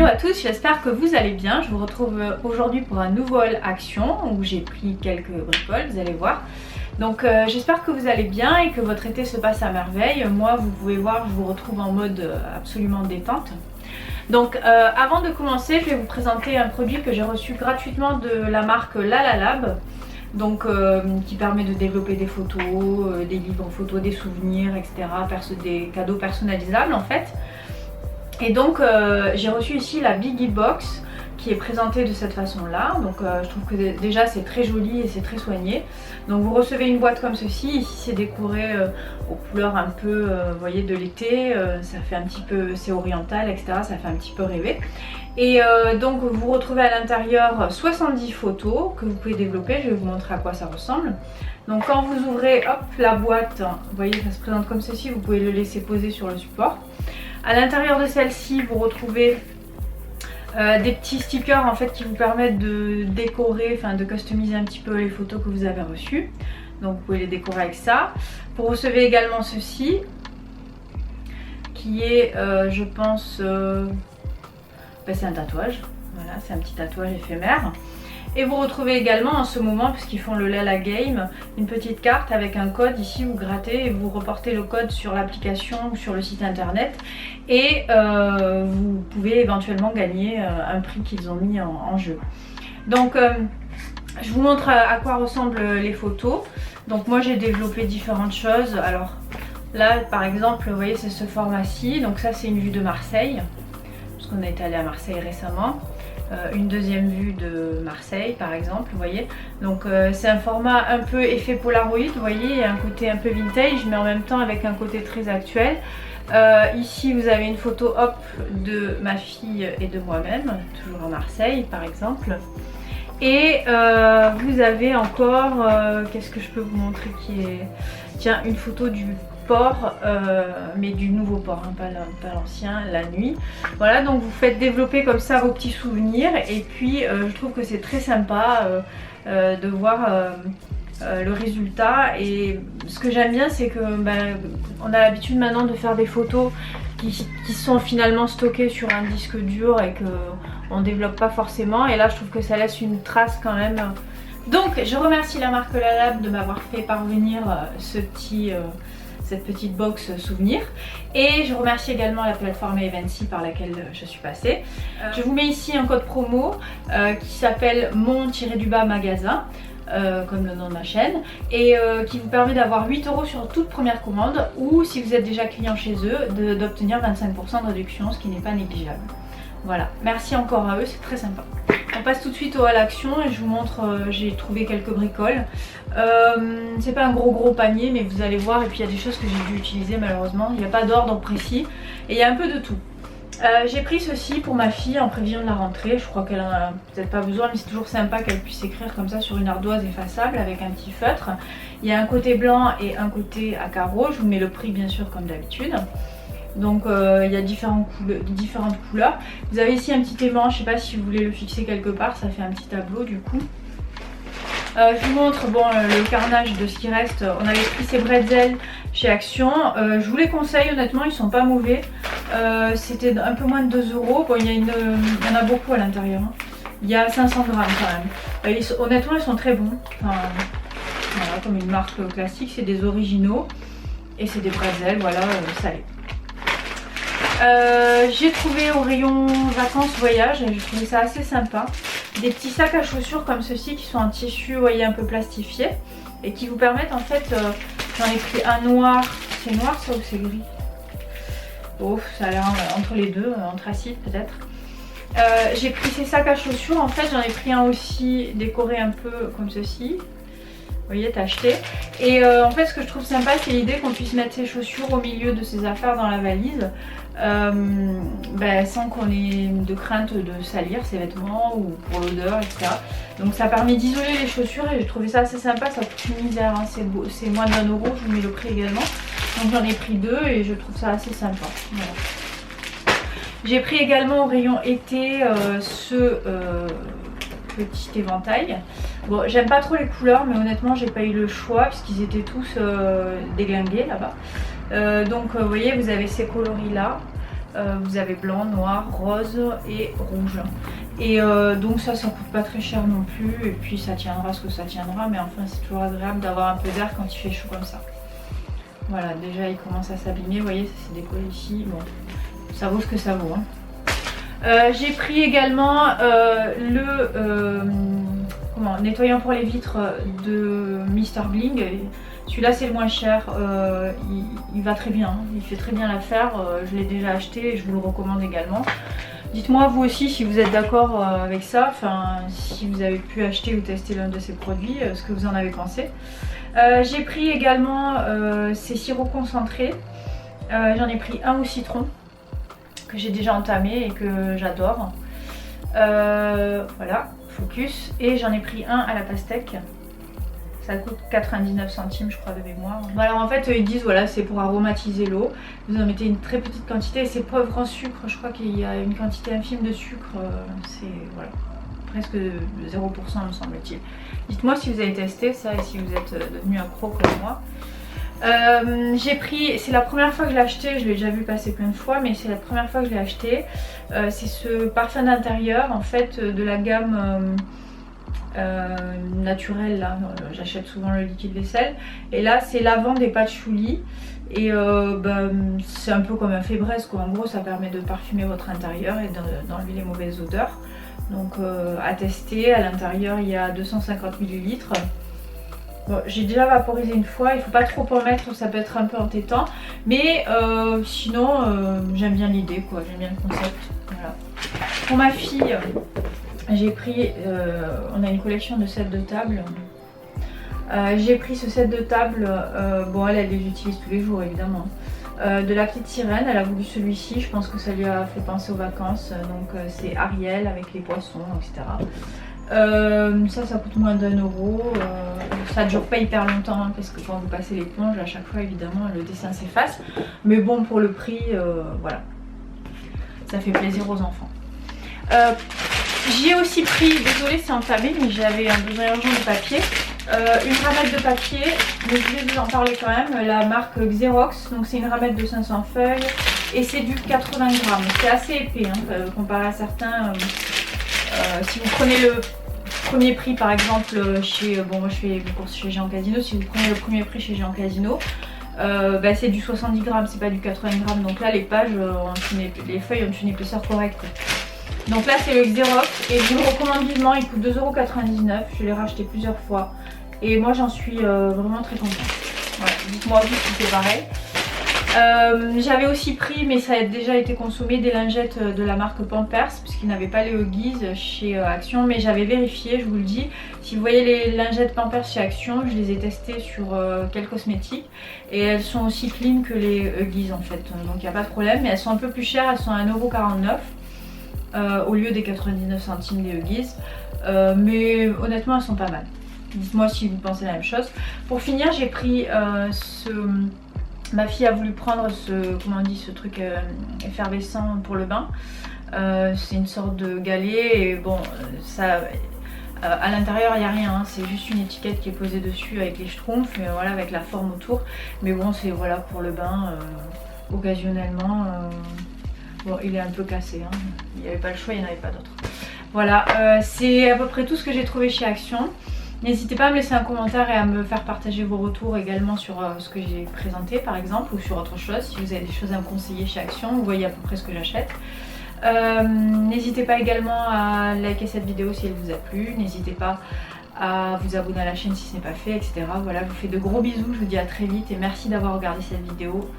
Hello à tous, j'espère que vous allez bien. Je vous retrouve aujourd'hui pour un nouveau haul action où j'ai pris quelques bricoles, vous allez voir. Donc j'espère que vous allez bien et que votre été se passe à merveille. Moi, vous pouvez voir, je vous retrouve en mode absolument détente. Donc avant de commencer, je vais vous présenter un produit que j'ai reçu gratuitement de la marque Lalalab. Donc qui permet de développer des photos, des livres photos, des souvenirs, etc. Des cadeaux personnalisables en fait. Et donc j'ai reçu ici la Biggie Box qui est présentée de cette façon là. Donc je trouve que déjà c'est très joli et c'est très soigné. Donc vous recevez une boîte comme ceci, ici c'est décoré aux couleurs un peu vous voyez de l'été, ça fait un petit peu, c'est oriental etc, ça fait un petit peu rêver. Et donc vous retrouvez à l'intérieur 70 photos que vous pouvez développer, je vais vous montrer à quoi ça ressemble. Donc quand vous ouvrez hop la boîte, vous voyez ça se présente comme ceci, vous pouvez le laisser poser sur le support. À l'intérieur de celle-ci, vous retrouvez des petits stickers en fait qui vous permettent de décorer, enfin de customiser un petit peu les photos que vous avez reçues. Donc vous pouvez les décorer avec ça. Vous recevez également ceci qui est, je pense, c'est un tatouage. Voilà, c'est un petit tatouage éphémère. Et vous retrouvez également en ce moment, puisqu'ils font le Lala Game, une petite carte avec un code. Ici vous grattez et vous reportez le code sur l'application ou sur le site internet. Et vous pouvez éventuellement gagner un prix qu'ils ont mis en jeu. Donc je vous montre à quoi ressemblent les photos. Donc moi j'ai développé différentes choses. Alors là par exemple, vous voyez c'est ce format-ci. Donc ça c'est une vue de Marseille, parce qu'on a été allé à Marseille récemment. Une deuxième vue de Marseille par exemple, vous voyez. Donc c'est un format un peu effet Polaroid, vous voyez, il y a un côté un peu vintage mais en même temps avec un côté très actuel. Ici vous avez une photo hop de ma fille et de moi-même, toujours à Marseille par exemple. Et vous avez encore, qu'est-ce que je peux vous montrer qui est... Tiens, une photo du port, mais du nouveau port, hein, pas l'ancien, la nuit. Voilà, donc vous faites développer comme ça vos petits souvenirs. Et puis je trouve que c'est très sympa de voir le résultat. Et ce que j'aime bien, c'est que on a l'habitude maintenant de faire des photos qui sont finalement stockées sur un disque dur et qu'on ne développe pas forcément. Et là je trouve que ça laisse une trace quand même. Donc je remercie la marque Lalalab de m'avoir fait parvenir cette petite box souvenir. Et je remercie également la plateforme Evency par laquelle je suis passée. Je vous mets ici un code promo qui s'appelle mon-magasin. Comme le nom de ma chaîne, et qui vous permet d'avoir 8 € sur toute première commande, ou si vous êtes déjà client chez eux d'obtenir 25% de réduction, ce qui n'est pas négligeable. Voilà, merci encore à eux, c'est très sympa. On passe tout de suite au haul action et je vous montre, j'ai trouvé quelques bricoles. C'est pas un gros panier mais vous allez voir, et puis il y a des choses que j'ai dû utiliser malheureusement, il n'y a pas d'ordre précis et il y a un peu de tout. J'ai pris ceci pour ma fille en prévision de la rentrée. Je crois qu'elle en a peut-être pas besoin, mais c'est toujours sympa qu'elle puisse écrire comme ça sur une ardoise effaçable avec un petit feutre. Il y a un côté blanc et un côté à carreaux. Je vous mets le prix bien sûr comme d'habitude. Donc il y a différentes couleurs. Vous avez ici un petit aimant, je sais pas si vous voulez le fixer quelque part, ça fait un petit tableau du coup. Je vous montre le carnage de ce qui reste. On avait pris ces bretzels chez Action. Je vous les conseille honnêtement, ils sont pas mauvais. C'était un peu moins de 2 €. Bon, il y en a beaucoup à l'intérieur. Hein. Il y a 500 grammes quand même. Honnêtement, ils sont très bons. Enfin, voilà, comme une marque classique, c'est des originaux. Et c'est des bretzels, voilà, salés. J'ai trouvé au rayon vacances voyage, j'ai trouvé ça assez sympa. Des petits sacs à chaussures comme ceci qui sont en tissu, vous voyez, un peu plastifié. Et qui vous permettent en fait, j'en ai pris un noir. C'est noir ça ou c'est gris? Oh, ça a l'air entre les deux, anthracite peut-être. J'ai pris ces sacs à chaussures, en fait j'en ai pris un aussi décoré un peu comme ceci. Vous voyez, tacheté. Et en fait ce que je trouve sympa, c'est l'idée qu'on puisse mettre ses chaussures au milieu de ses affaires dans la valise. Sans qu'on ait de crainte de salir ses vêtements ou pour l'odeur, etc. Donc ça permet d'isoler les chaussures et j'ai trouvé ça assez sympa. Ça coûte une misère, hein. C'est moins d'1 €, je vous mets le prix également. Donc j'en ai pris 2 et je trouve ça assez sympa. Voilà. J'ai pris également au rayon été ce petit éventail. Bon, j'aime pas trop les couleurs, mais honnêtement j'ai pas eu le choix puisqu'ils étaient tous déglingués là-bas. Donc vous voyez, vous avez ces coloris là. Vous avez blanc, noir, rose et rouge. Et donc ça coûte pas très cher non plus. Et puis ça tiendra ce que ça tiendra. Mais enfin c'est toujours agréable d'avoir un peu d'air quand il fait chaud comme ça. Voilà, déjà il commence à s'abîmer. Vous voyez, ça s'est décollé ici. Bon, ça vaut ce que ça vaut. Hein. J'ai pris également nettoyant pour les vitres de Mr Bling. Celui-là c'est le moins cher, il va très bien, il fait très bien l'affaire, je l'ai déjà acheté et je vous le recommande également. Dites-moi vous aussi si vous êtes d'accord avec ça, enfin si vous avez pu acheter ou tester l'un de ces produits, ce que vous en avez pensé. J'ai pris également ces sirops concentrés, j'en ai pris un au citron que j'ai déjà entamé et que j'adore. Voilà, focus, et j'en ai pris un à la pastèque. Ça coûte 99 centimes je crois de mémoire. Voilà, en fait ils disent voilà c'est pour aromatiser l'eau. Vous en mettez une très petite quantité et c'est pauvre en sucre. Je crois qu'il y a une quantité infime de sucre. C'est voilà, presque 0% me semble-t-il. Dites-moi si vous avez testé ça et si vous êtes devenu accro comme moi. J'ai pris, c'est la première fois que je l'ai acheté, je l'ai déjà vu passer plein de fois, mais c'est la première fois que je l'ai acheté. C'est ce parfum d'intérieur en fait de la gamme naturel là, j'achète souvent le liquide vaisselle et là c'est lavande et patchouli et c'est un peu comme un fébreze quoi. En gros ça permet de parfumer votre intérieur et d'enlever les mauvaises odeurs, donc à tester. À l'intérieur il y a 250 ml. Bon, j'ai déjà vaporisé une fois, il faut pas trop en mettre, ça peut être un peu entêtant, mais sinon j'aime bien l'idée quoi, j'aime bien le concept. Voilà. Pour ma fille j'ai pris, on a une collection de sets de table. J'ai pris ce set de table, bon elle les utilise tous les jours évidemment. De la petite sirène, elle a voulu celui-ci, je pense que ça lui a fait penser aux vacances. Donc c'est Ariel avec les poissons, etc. Ça coûte moins d'1 €. Ça ne dure pas hyper longtemps hein, parce que quand vous passez l'éponge à chaque fois évidemment le dessin s'efface. Mais bon pour le prix, voilà. Ça fait plaisir aux enfants. J'ai aussi pris, désolée c'est entamé mais j'avais un besoin urgent de papier, une ramette de papier, mais je vais vous en parler quand même, la marque Xerox, donc c'est une ramette de 500 feuilles et c'est du 80 grammes, c'est assez épais hein, comparé à certains. Si vous prenez le premier prix par exemple chez, bon moi je fais mes courses chez Géant Casino, si vous prenez le premier prix chez Géant Casino, c'est du 70 grammes, c'est pas du 80 grammes, donc là les pages, les feuilles ont une épaisseur correcte. Donc là c'est le Xerox et je vous le recommande vivement, il coûte 2,99 €, je l'ai racheté plusieurs fois et moi j'en suis vraiment très contente. Voilà, dites-moi vous si c'est pareil. J'avais aussi pris, mais ça a déjà été consommé, des lingettes de la marque Pampers puisqu'ils n'avaient pas les Huggies chez Action, mais j'avais vérifié, je vous le dis. Si vous voyez les lingettes Pampers chez Action, je les ai testées sur quel cosmétique et elles sont aussi clean que les Huggies en fait, donc il n'y a pas de problème, mais elles sont un peu plus chères, elles sont à 1,49 € au lieu des 99 centimes des Huggies, mais honnêtement elles sont pas mal. Dites-moi si vous pensez la même chose. Pour finir j'ai pris ma fille a voulu prendre ce truc effervescent pour le bain. C'est une sorte de galet et bon ça à l'intérieur il n'y a rien hein, c'est juste une étiquette qui est posée dessus avec les schtroumpfs, mais voilà, avec la forme autour, mais bon c'est voilà pour le bain occasionnellement. Bon il est un peu cassé hein. Il n'y avait pas le choix, il n'y en avait pas d'autre. Voilà, c'est à peu près tout ce que j'ai trouvé chez Action. N'hésitez pas à me laisser un commentaire et à me faire partager vos retours également sur ce que j'ai présenté par exemple, ou sur autre chose. Si vous avez des choses à me conseiller chez Action, vous voyez à peu près ce que j'achète. N'hésitez pas également à liker cette vidéo si elle vous a plu. N'hésitez pas à vous abonner à la chaîne si ce n'est pas fait, etc. Voilà, je vous fais de gros bisous, je vous dis à très vite et merci d'avoir regardé cette vidéo.